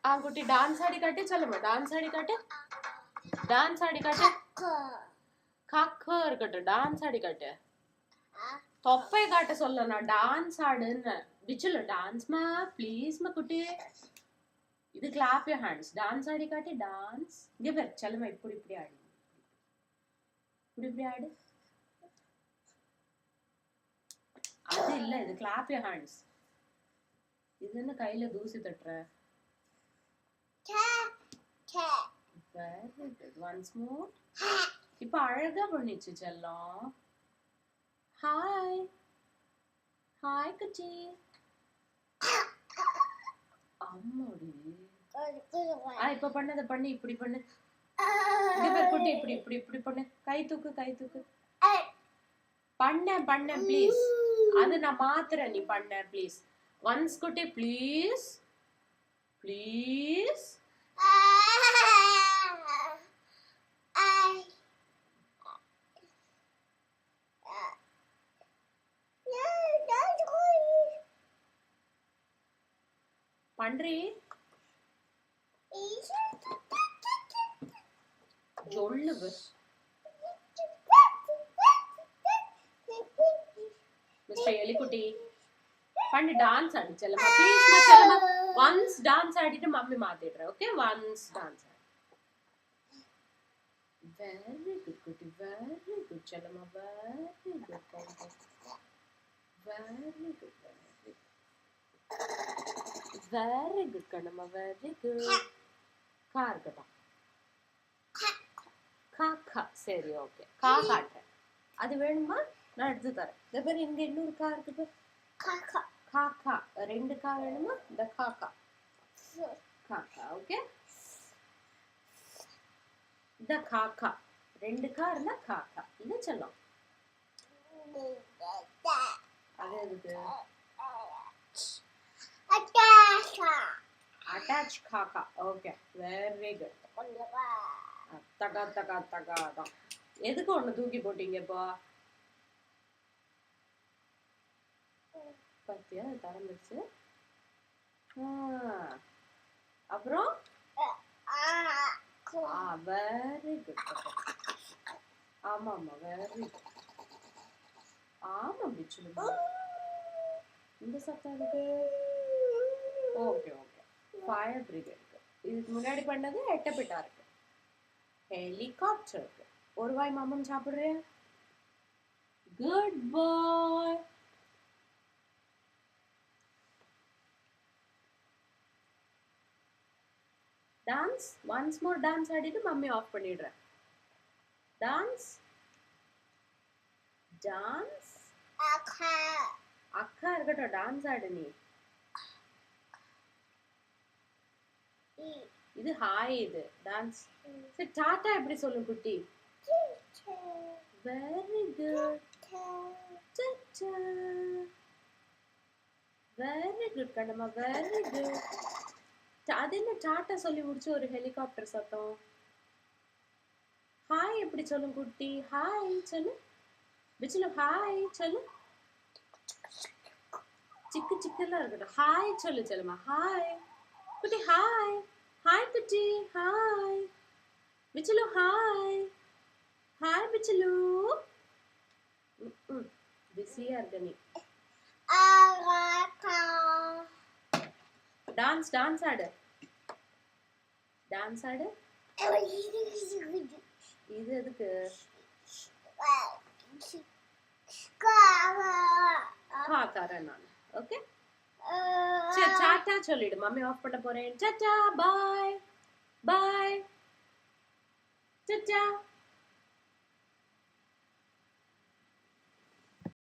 குட்டி டான்ஸ் ஆடி காட்டு சொல்லுமா டான்ஸ் ஆடி காட்டு டான்ஸ் ஆடி காட்டு கக்க இருக்கட்டும் டான்ஸ் ஆடி காட்டு தொப்பை காட்ட சொல்ல நான் டான்ஸ் ஆடுன்னு பிச்சுல டான்ஸ்மா ப்ளீஸ்மா குட்டி இது கிளாப் யூர் ஹேண்ட்ஸ் டான்ஸ் ஆடி காட்டு டான்ஸ் இங்க பேர் சொல்லுமா இப்படி இப்படி ஆடு இப்படி இப்படி ஆடு அது இல்ல இது கிளாப் யூர் ஹேண்ட்ஸ் இது என்ன கையில தூசி தட்டுற வெரி குட் ஒன்ஸ் மோர் இப்ப அழகா பண்ணிச்சு செல்லம் ஹாய் ஹாய் குச்சி அம்மாடி இப்ப பண்ணத பண்ணு இப்படி பண்ணு இங்க பேர் குட்டி இப்படி இப்படி இப்படி பண்ணு கை தூக்கு பண்ண ப்ளீஸ் அது நான் மாத்துறேன் நீ பண்ண ப்ளீஸ் ஒன்ஸ் குட்டி ப்ளீஸ் ப்ளீஸ் பண்றி சொல்லு மிஸ்டர் எலிக்குட்டி பண்ணு டான்ஸ் ஆடி செல்லமா ப்ளீஸ் செல்லமா ஒன்ஸ் டான்ஸ் ஆடிட்டு மம்மி மாத்திடுறேன் okay once dance very good குட்டி வெரி குட் செல்லமா very good very good very good கண்ணம்மா வெரி குட் கா இருக்கட்டும் கா சரி ஓகே கா காட்டுறேன் அது வேணுமா நான் எடுத்து தரேன் இந்த பேர் இங்க இன்னொரு கா இருக்குது காக்கா ரெண்டு கா வேணுமா இந்த காக்கா ஓகே இந்த காக்கா ரெண்டு கா இருந்தா காக்கா இது சொல்லும் அது எதுக்கு attach காக்கா ஓகே வெரி குட் தகா தகா தகா தான் எதுக்கு ஒண்ணு தூக்கி போட்டீங்க இப்போ பத்தியா திறந்துச்சு அப்புறம் வெரி குட் ஆமா வெரி குட் ஆமா பிச்சுமா இந்த சத்தம் இருக்கு ஓகே ஃபயர் பிரிகேட் இதுக்கு முன்னாடி பண்ணது எட்டப்பிட்டா இருக்கு ஹெலிகாப்டர் இருக்கு ஒரு வாய் மாமன் சாப்பிடுறியா குட் பாய் டான்ஸ் ஒன்ஸ் மோர் டான்ஸ் ஆடிட்டு மம்மி ஆஃப் பண்ணிடுறேன் டான்ஸ் டான்ஸ் அக்கா இருக்கட்டும் டான்ஸ் ஆடு நீ இது ஹாய் இது டான்ஸ் சரி டாடா எப்படி சொல்லு குட்டி very good Tata very good கண்ணம்மா வெரி குட் அது என்ன டாட்டா சொல்லி முடிச்சு ஒரு ஹெலிகாப்டர் சத்தம் ஹாய் எப்படி சொல்லும் குட்டி ஹாய் சொல்லு பிச்சுல ஹாய் சொல்லு சிக்கு சிக்கெல்லாம் இருக்கட்டும் ஹாய் சொல்லு சொல்லுமா ஹாய் குட்டி ஹாய் ஹாய் குட்டி ஹாய் பிச்சுலு ஹாய் பிச்சுலு பிஸியா இருக்க நீ டான்ஸ் ஆடு இது எதுக்கு தரேன் நான் ஓகே சரி டாடா சொல்லிடு மம்மி ஆஃப் பண்ண போறேன் டாடா பாய் டாடா